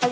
युग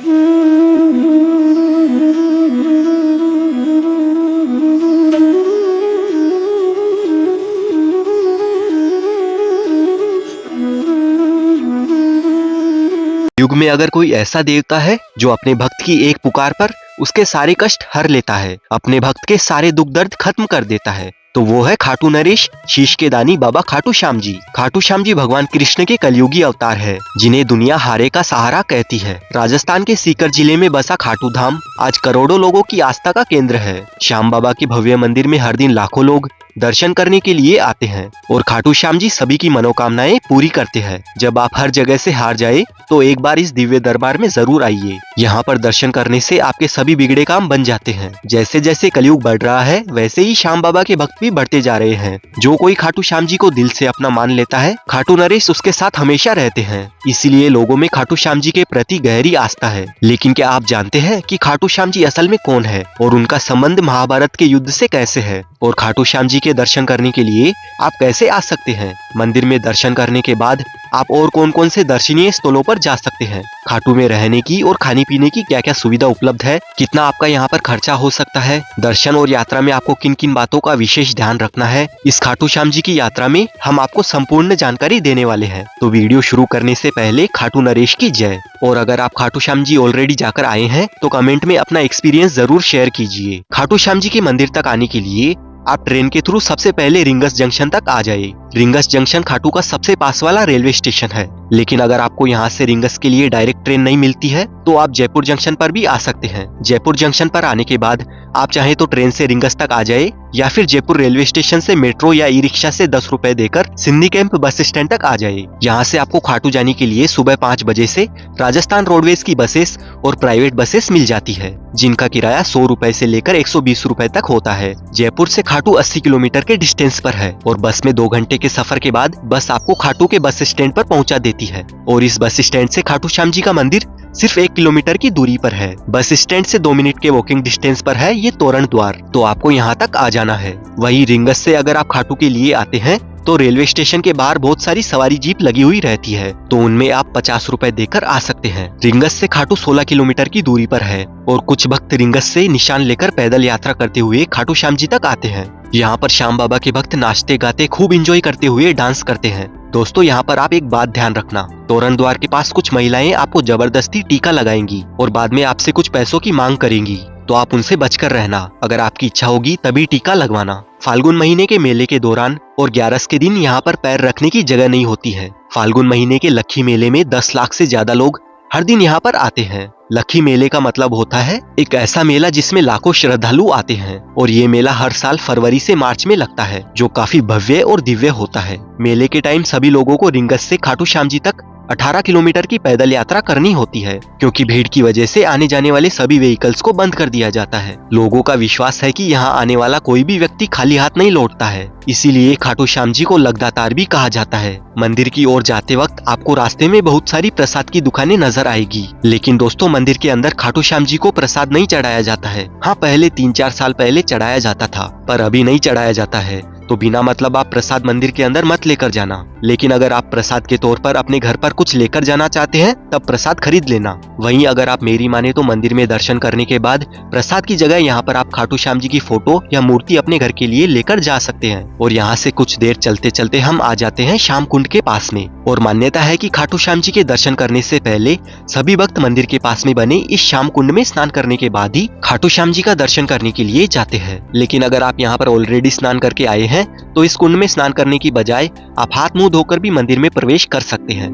में अगर कोई ऐसा देवता है जो अपने भक्त की एक पुकार पर उसके सारे कष्ट हर लेता है, अपने भक्त के सारे दुख दर्द खत्म कर देता है, तो वो है खाटू नरेश, शीश के दानी बाबा खाटू श्याम जी। खाटू श्याम जी भगवान कृष्ण के कलयुगी अवतार है, जिन्हें दुनिया हारे का सहारा कहती है। राजस्थान के सीकर जिले में बसा खाटू धाम आज करोड़ों लोगों की आस्था का केंद्र है। श्याम बाबा के भव्य मंदिर में हर दिन लाखों लोग दर्शन करने के लिए आते हैं और खाटू श्याम जी सभी की मनोकामनाएं पूरी करते हैं। जब आप हर जगह से हार जाए तो एक बार इस दिव्य दरबार में जरूर आइए। यहाँ पर दर्शन करने से आपके सभी बिगड़े काम बन जाते हैं। जैसे जैसे कलयुग बढ़ रहा है वैसे ही श्याम बाबा के भक्त भी बढ़ते जा रहे हैं। जो कोई खाटू श्याम जी को दिल से अपना मान लेता है, खाटू नरेश उसके साथ हमेशा रहते हैं। इसीलिए लोगों में खाटू श्याम जी के प्रति गहरी आस्था है। लेकिन क्या आप जानते हैं कि खाटू श्याम जी असल में कौन है और उनका संबंध महाभारत के युद्ध से कैसे है, और खाटू श्याम जी के दर्शन करने के लिए आप कैसे आ सकते हैं? मंदिर में दर्शन करने के बाद आप और कौन कौन से दर्शनीय स्थलों पर जा सकते हैं? खाटू में रहने की और खाने पीने की क्या क्या सुविधा उपलब्ध है? कितना आपका यहाँ पर खर्चा हो सकता है? दर्शन और यात्रा में आपको किन किन बातों का विशेष ध्यान रखना है? इस खाटू श्याम जी की यात्रा में हम आपको संपूर्ण जानकारी देने वाले हैं। तो वीडियो शुरू करने से पहले खाटू नरेश की जय। और अगर आप खाटू श्याम जी ऑलरेडी जाकर आए हैं तो कमेंट में अपना एक्सपीरियंस जरूर शेयर कीजिए। खाटू श्याम जी के मंदिर तक आने के लिए आप ट्रेन के थ्रू सबसे पहले रिंगस जंक्शन तक आ जाइए। रिंगस जंक्शन खाटू का सबसे पास वाला रेलवे स्टेशन है। लेकिन अगर आपको यहाँ से रिंगस के लिए डायरेक्ट ट्रेन नहीं मिलती है तो आप जयपुर जंक्शन पर भी आ सकते हैं। जयपुर जंक्शन पर आने के बाद आप चाहे तो ट्रेन से रिंगस तक आ जाए या फिर जयपुर रेलवे स्टेशन से मेट्रो या ई रिक्शा से 10 रुपए देकर सिंधी कैंप बस स्टैंड तक आ जाए। यहाँ से आपको खाटू जाने के लिए सुबह 5 बजे से राजस्थान रोडवेज की बसेस और प्राइवेट बसेस मिल जाती है, जिनका किराया 100 रुपए से लेकर 120 रुपए तक होता है। जयपुर से खाटू 80 किलोमीटर के डिस्टेंस पर है और बस में 2 घंटे के सफर के बाद बस आपको खाटू के बस स्टैंड पर पहुंचा देती है। और इस बस स्टैंड से खाटू श्याम जी का मंदिर सिर्फ 1 किलोमीटर की दूरी पर है। बस स्टैंड से 2 मिनट के वॉकिंग डिस्टेंस पर है ये तोरण द्वार, तो आपको यहाँ तक आ जाना है। वहीं रिंगस से अगर आप खाटू के लिए आते हैं तो रेलवे स्टेशन के बाहर बहुत सारी सवारी जीप लगी हुई रहती है, तो उनमें आप 50 रुपए देकर आ सकते हैं। रिंगस से खाटू 16 किलोमीटर की दूरी पर है और कुछ भक्त रिंगस से निशान लेकर पैदल यात्रा करते हुए खाटू श्याम जी तक आते हैं। यहाँ पर श्याम बाबा के भक्त नाचते गाते खूब एंजॉय करते हुए डांस करते हैं। दोस्तों यहाँ पर आप एक बात ध्यान रखना, तोरण द्वार के पास कुछ महिलाएं आपको जबरदस्ती टीका लगाएंगी और बाद में आपसे कुछ पैसों की मांग करेंगी, तो आप उनसे बचकर रहना। अगर आपकी इच्छा होगी तभी टीका लगवाना। फाल्गुन महीने के मेले के दौरान और 11 के दिन यहाँ पर पैर रखने की जगह नहीं होती है। फाल्गुन महीने के लक्खी मेले में 10 लाख से ज्यादा लोग हर दिन यहाँ पर आते हैं। लक्खी मेले का मतलब होता है एक ऐसा मेला जिसमें लाखों श्रद्धालु आते हैं और ये मेला हर साल फरवरी से मार्च में लगता है, जो काफी भव्य और दिव्य होता है। मेले के टाइम सभी लोगों को रिंगस से खाटू श्याम जी तक 18 किलोमीटर की पैदल यात्रा करनी होती है, क्योंकि भीड़ की वजह से आने जाने वाले सभी व्हीकल्स को बंद कर दिया जाता है। लोगों का विश्वास है कि यहाँ आने वाला कोई भी व्यक्ति खाली हाथ नहीं लौटता है, इसीलिए खाटू श्याम जी को लगदातार भी कहा जाता है। मंदिर की ओर जाते वक्त आपको रास्ते में बहुत सारी प्रसाद की दुकानें नजर आएगी, लेकिन दोस्तों मंदिर के अंदर खाटू श्याम जी को प्रसाद नहीं चढ़ाया जाता है। हाँ, पहले 3-4 साल पहले चढ़ाया जाता था, पर अभी नहीं चढ़ाया जाता है। तो बिना मतलब आप प्रसाद मंदिर के अंदर मत लेकर जाना। लेकिन अगर आप प्रसाद के तौर पर अपने घर पर कुछ लेकर जाना चाहते हैं तब प्रसाद खरीद लेना। वहीं अगर आप मेरी माने तो मंदिर में दर्शन करने के बाद प्रसाद की जगह यहाँ पर आप खाटू श्याम जी की फोटो या मूर्ति अपने घर के लिए लेकर जा सकते हैं। और यहाँ से कुछ देर चलते चलते हम आ जाते हैं श्याम कुंड के पास में। और मान्यता है कि खाटू श्याम जी के दर्शन करने से पहले सभी भक्त मंदिर के पास में बने इस श्याम कुंड में स्नान करने के बाद ही खाटू श्याम जी का दर्शन करने के लिए जाते हैं। लेकिन अगर आप यहाँ पर ऑलरेडी स्नान करके आए हैं तो इस कुंड में स्नान करने की बजाय आप हाथ मुंह धोकर भी मंदिर में प्रवेश कर सकते हैं।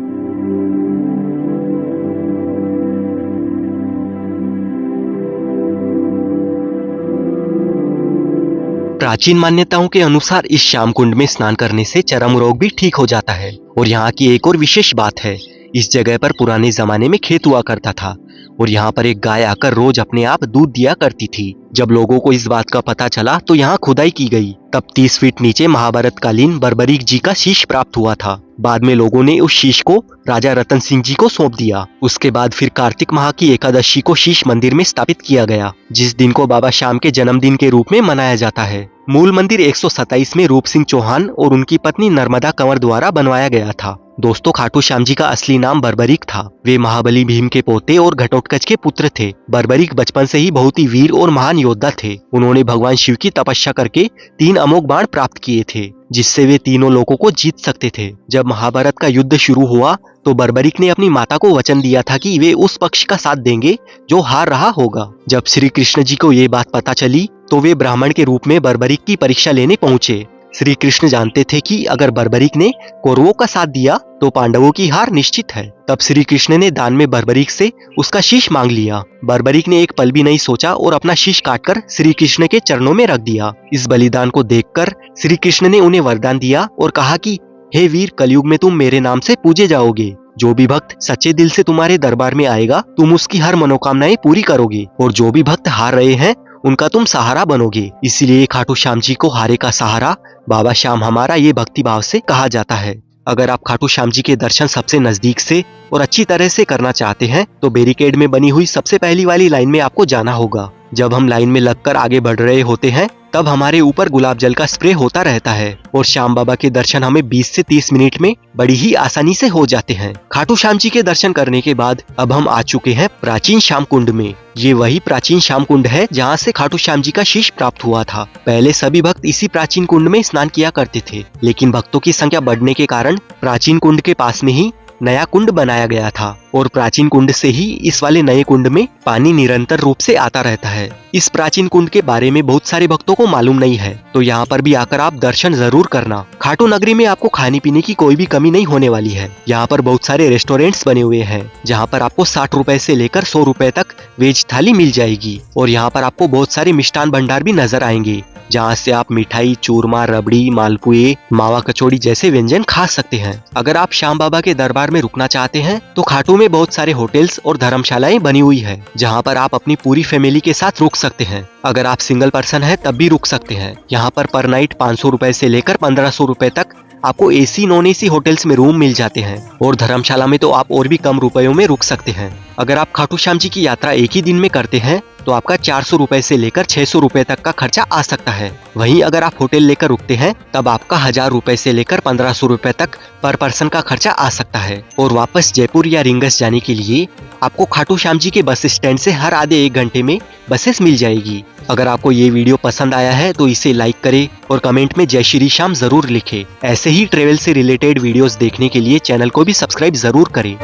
प्राचीन मान्यताओं के अनुसार इस श्याम कुंड में स्नान करने से चर्म रोग भी ठीक हो जाता है। और यहाँ की एक और विशेष बात है, इस जगह पर पुराने जमाने में खेत हुआ करता था और यहाँ पर एक गाय आकर रोज अपने आप दूध दिया करती थी। जब लोगों को इस बात का पता चला तो यहाँ खुदाई की गई, तब 30 फीट नीचे महाभारत कालीन बर्बरीक जी का शीश प्राप्त हुआ था। बाद में लोगों ने उस शीश को राजा रतन सिंह जी को सौंप दिया। उसके बाद फिर कार्तिक माह की एकादशी को शीश मंदिर में स्थापित किया गया, जिस दिन को बाबा श्याम के जन्मदिन के रूप में मनाया जाता है। मूल मंदिर 127 में रूप सिंह चौहान और उनकी पत्नी नर्मदा कंवर द्वारा बनवाया गया था। दोस्तों, खाटू श्याम जी का असली नाम बर्बरीक था। वे महाबली भीम के पोते और घटोत्कच के पुत्र थे। बर्बरीक बचपन से ही बहुत ही वीर और महान योद्धा थे। उन्होंने भगवान शिव की तपस्या करके 3 अमोघ बाण प्राप्त किए थे, जिससे वे तीनों लोगों को जीत सकते थे। जब महाभारत का युद्ध शुरू हुआ तो बर्बरीक ने अपनी माता को वचन दिया था कि वे उस पक्ष का साथ देंगे जो हार रहा होगा। जब श्री कृष्ण जी को ये बात पता चली तो वे ब्राह्मण के रूप में बर्बरीक की परीक्षा लेने पहुंचे। श्री कृष्ण जानते थे कि अगर बर्बरीक ने कौरवों का साथ दिया तो पांडवों की हार निश्चित है। तब श्री कृष्ण ने दान में बर्बरीक से उसका शीश मांग लिया। बर्बरीक ने एक पल भी नहीं सोचा और अपना शीश काटकर श्री कृष्ण के चरणों में रख दिया। इस बलिदान को देखकर श्री कृष्ण ने उन्हें वरदान दिया और कहा कि हे वीर, कलयुग में तुम मेरे नाम से पूजे जाओगे। जो भी भक्त सच्चे दिल से तुम्हारे दरबार में आएगा तुम उसकी हर मनोकामनाएं पूरी करोगे, और जो भी भक्त हार रहे हैं उनका तुम सहारा बनोगे। इसीलिए खाटू श्याम जी को हारे का सहारा, बाबा श्याम हमारा, ये भक्ति भाव से कहा जाता है। अगर आप खाटू श्याम जी के दर्शन सबसे नजदीक से और अच्छी तरह से करना चाहते हैं तो बैरिकेड में बनी हुई सबसे पहली वाली लाइन में आपको जाना होगा। जब हम लाइन में लगकर आगे बढ़ रहे होते हैं तब हमारे ऊपर गुलाब जल का स्प्रे होता रहता है और श्याम बाबा के दर्शन हमें 20 से 30 मिनट में बड़ी ही आसानी से हो जाते हैं। खाटू श्याम जी के दर्शन करने के बाद अब हम आ चुके हैं प्राचीन श्याम कुंड में। ये वही प्राचीन श्याम कुंड है जहाँ से खाटू श्याम जी का शीश प्राप्त हुआ था। पहले सभी भक्त इसी प्राचीन कुंड में स्नान किया करते थे, लेकिन भक्तों की संख्या बढ़ने के कारण प्राचीन कुंड के पास में ही नया कुंड बनाया गया था और प्राचीन कुंड से ही इस वाले नए कुंड में पानी निरंतर रूप से आता रहता है। इस प्राचीन कुंड के बारे में बहुत सारे भक्तों को मालूम नहीं है, तो यहाँ पर भी आकर आप दर्शन जरूर करना। खाटू नगरी में आपको खाने पीने की कोई भी कमी नहीं होने वाली है। यहाँ पर बहुत सारे रेस्टोरेंट्स बने हुए हैं जहाँ पर आपको 60 रुपए से लेकर 100 रुपए तक वेज थाली मिल जाएगी, और यहाँ पर आपको बहुत सारे मिष्ठान भंडार भी नजर आएंगे जहाँ से आप मिठाई, चूरमा, रबड़ी, मालपुए, मावा कचौड़ी जैसे व्यंजन खा सकते हैं। अगर आप श्याम बाबा के दरबार में रुकना चाहते हैं तो खाटू में बहुत सारे होटल्स और धर्मशालाएं बनी हुई है जहाँ पर आप अपनी पूरी फैमिली के साथ रुक सकते हैं। अगर आप सिंगल पर्सन है तब भी रुक सकते हैं। यहाँ पर नाइट 500 रुपए से लेकर 1500 रुपए तक आपको एसी नॉन एसी होटल्स में रूम मिल जाते हैं, और धर्मशाला में तो आप और भी कम रुपयों में रुक सकते हैं। अगर आप खाटू श्याम जी की यात्रा एक ही दिन में करते हैं तो आपका 400 रुपए से लेकर 600 रुपए तक का खर्चा आ सकता है। वहीं अगर आप होटल लेकर रुकते हैं तब आपका 1000 रुपए से लेकर 1500 रुपए तक पर पर्सन का खर्चा आ सकता है। और वापस जयपुर या रिंगस जाने के लिए आपको खाटू श्याम जी के बस स्टैंड से हर आधे 1 घंटे में बसेस मिल जाएगी। अगर आपको ये वीडियो पसंद आया है तो इसे लाइक करें और कमेंट में जय श्री श्याम जरूर लिखें। ऐसे ही ट्रेवल से रिलेटेड वीडियोस देखने के लिए चैनल को भी सब्सक्राइब जरूर करें।